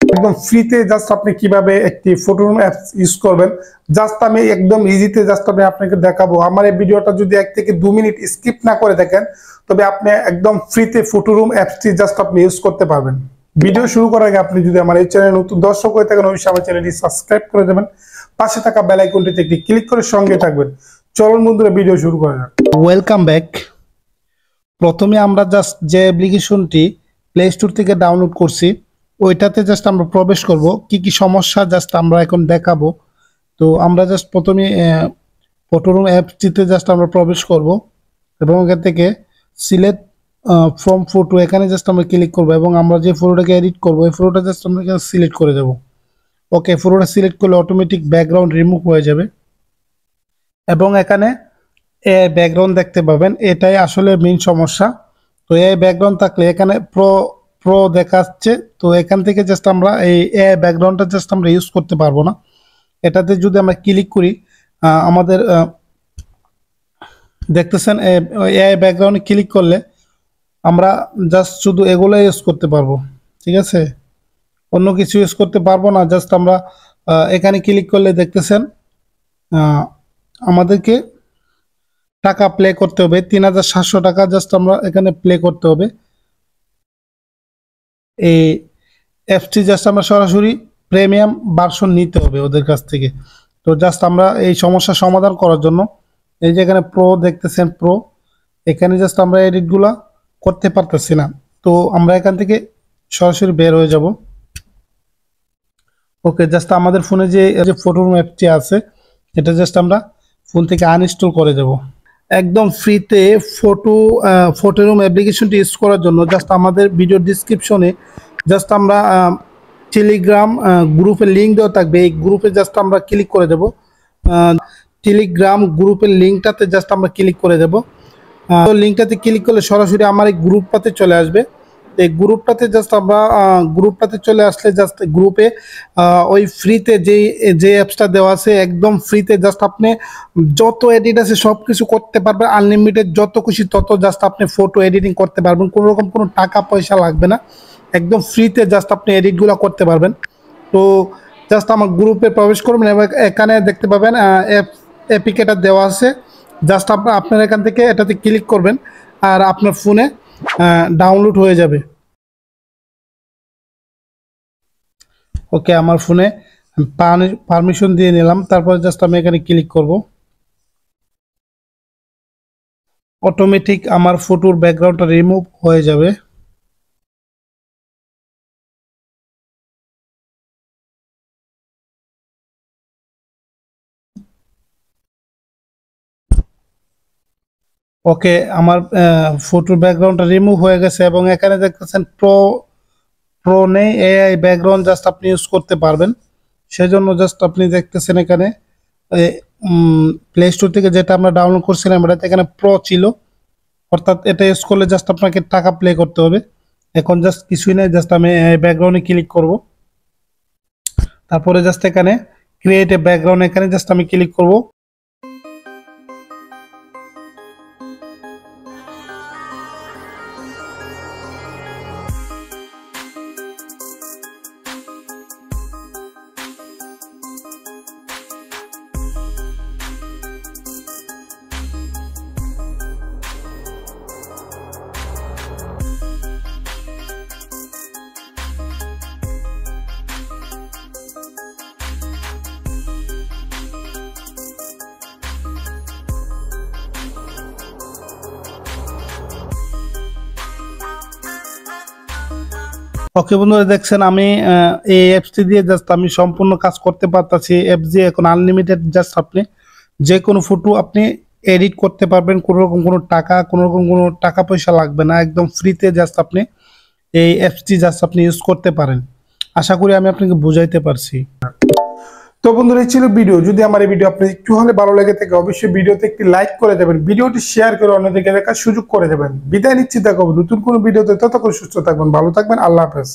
একদম ফ্রিতে জাস্ট আপনি কিভাবে একটি ফটোরুম অ্যাপস ইউজ করবেন জাস্ট আমি একদম ইজিতে জাস্ট আমি আপনাকে দেখাবো। আমার এই ভিডিওটা যদি 1 থেকে 2 মিনিট স্কিপ না করে দেখেন তবে আপনি একদম ফ্রিতে ফটোরুম অ্যাপসটি জাস্ট আপনি ইউজ করতে পারবেন। ভিডিও শুরু করার আগে আপনি যদি আমার এই চ্যানেলে নতুন দর্শক হয়ে থাকেন অবশ্যই আমার চ্যানেলটি সাবস্ক্রাইব করে দেবেন, পাশে থাকা বেল আইকনটিতে একটি ক্লিক করে সঙ্গে থাকবেন। চলুন বন্ধুরা ভিডিও শুরু করা যাক। Welcome back. প্রথমে আমরা জাস্ট যে অ্যাপ্লিকেশনটি প্লে স্টোর থেকে ডাউনলোড করছি ওইটাতে জাস্ট আমরা প্রবেশ করব। কি কি সমস্যা জাস্ট আমরা এখন দেখাবো। তো আমরা জাস্ট প্রথমে ফটোরুম অ্যাপসটিতে জাস্ট আমরা প্রবেশ করব এবং এখান থেকে সিলেক্ট ফ্রম ফটো এখানে জাস্ট আমরা ক্লিক করব এবং আমরা যে ফটোটাকে এডিট করব এই ফটোটা জাস্ট আমরা সিলেক্ট করে দেব। ওকে, ফটোটা সিলেক্ট করলে অটোমেটিক ব্যাকগ্রাউন্ড রিমুভ হয়ে যাবে এবং এখানে ব্যাকগ্রাউন্ড দেখতে পাবেন। এটাই আসলে মেইন সমস্যা। তো এই ব্যাকগ্রাউন্ড থাকলে এখানে প্রো দেখাচ্ছে, তো এখান থেকে জাস্ট আমরা এই ব্যাকগ্রাউন্ডটা জাস্ট আমরা ইউজ করতে পারবো না। এটাতে যদি আমরা ক্লিক করি আমাদের দেখতেছেন এই ব্যাকগ্রাউন্ডে ক্লিক করলে আমরা জাস্ট শুধু এগুলো ইউজ করতে পারবো, ঠিক আছে, অন্য কিছু ইউজ করতে পারবো না। জাস্ট আমরা এখানে ক্লিক করলে দেখতেছেন আমাদেরকে টাকা প্লে করতে হবে 3700 টাকা জাস্ট আমরা এখানে প্লে করতে হবে। এই অ্যাপসটি জাস্ট আমরা সরাসরি প্রিমিয়াম ভার্সন নিতে হবে ওদের কাছ থেকে। তো জাস্ট আমরা এই সমস্যা সমাধান করার জন্য এই যে এখানে প্রো দেখতেছেন, প্রো এখানে জাস্ট আমরা এডিটগুলা করতে পারতেছি না। তো আমরা এখান থেকে সরাসরি বের হয়ে যাব। ওকে, জাস্ট আমাদের ফোনে যে ফটোরুম অ্যাপটি আছে এটা জাস্ট আমরা ফোন থেকে আনইনস্টল করে যাব। একদম ফ্রিতে ফটোরুম অ্যাপ্লিকেশনটি ইউজ করার জন্য জাস্ট আমাদের ভিডিও ডিসক্রিপশনে জাস্ট আমরা টেলিগ্রাম গ্রুপের লিঙ্ক দেওয়া থাকবে। এই গ্রুপে জাস্ট আমরা ক্লিক করে দেব। টেলিগ্রাম গ্রুপের লিঙ্কটাতে জাস্ট আমরা ক্লিক করে দেব। তো লিঙ্কটাতে ক্লিক করলে সরাসরি আমার এই গ্রুপটাতে চলে আসবে। এই গ্রুপটাতে জাস্ট আমরা গ্রুপটাতে চলে আসলে জাস্ট গ্রুপে ওই ফ্রিতে যে অ্যাপসটা দেওয়া আছে একদম ফ্রিতে জাস্ট আপনি যত এডিট আছে সব কিছু করতে পারবেন। আনলিমিটেড যত খুশি তত জাস্ট আপনি ফটো এডিটিং করতে পারবেন, কোনো রকম কোনো টাকা পয়সা লাগবে না। একদম ফ্রিতে জাস্ট আপনি এডিটগুলো করতে পারবেন। তো জাস্ট আমার গ্রুপে প্রবেশ করবেন এবং এখানে দেখতে পাবেন অ্যাপ্লিকেশনটা দেওয়া আছে। জাস্ট আপনার এখান থেকে এটাতে ক্লিক করবেন আর আপনার ফোনে ডাউনলোড হয়ে যাবে। ওকে, আমার ফোনে পারমিশন দিয়ে নিলাম, তারপর জাস্ট আমি এখানে ক্লিক করব। অটোমেটিক আমার ফটোর ব্যাকগ্রাউন্ডটা রিমুভ হয়ে যাবে। ওকে, আমার ফটোর ব্যাকগ্রাউন্ডটা রিমুভ হয়ে গেছে এবং এখানে দেখতেছেন প্রো নেই এআই ব্যাকগ্রাউন্ড জাস্ট আপনি ইউজ করতে পারবেন। সেজন্য জাস্ট আপনি দেখতেছেন এখানে প্লে স্টোর থেকে যেটা আমরা ডাউনলোড করছিলাম এটাতে এখানে প্রো ছিল, অর্থাৎ এটা ইউজ করলে জাস্ট আপনাকে টাকা প্লে করতে হবে। এখন জাস্ট কিছুই নেই, জাস্ট আমি ব্যাকগ্রাউন্ডে ক্লিক করব। তারপরে জাস্ট এখানে ক্রিয়েট এ ব্যাকগ্রাউন্ড এখানে জাস্ট আমি ক্লিক করব। ওকে বন্ধুরা, দেখছেন আমি এই অ্যাপসটি দিয়ে জাস্ট আমি সম্পূর্ণ কাজ করতে পারতাছি। অ্যাপ দিয়ে এখন আনলিমিটেড জাস্ট আপনি যে কোনো ফটো আপনি এডিট করতে পারবেন, কোনো রকম কোনো টাকা পয়সা লাগবে না। একদম ফ্রিতে জাস্ট আপনি এই অ্যাপসটি জাস্ট আপনি ইউজ করতে পারেন। আশা করি আমি আপনাকে বুঝাইতে পারছি। তো বন্ধুরা এই ছিল ভিডিও। যদি আমার এই ভিডিও আপনার একটু হলে ভালো লেগে থাকে অবশ্যই ভিডিওতে একটি লাইক করে দেবেন, ভিডিওটি শেয়ার করে অন্যদিকে দেখার সুযোগ করে দেবেন। বিদায় নিচ্ছি, দেখা হবে নতুন কোনো ভিডিওতে। ততক্ষণ সুস্থ থাকবেন, ভালো থাকবেন, আল্লাহ হাফেজ।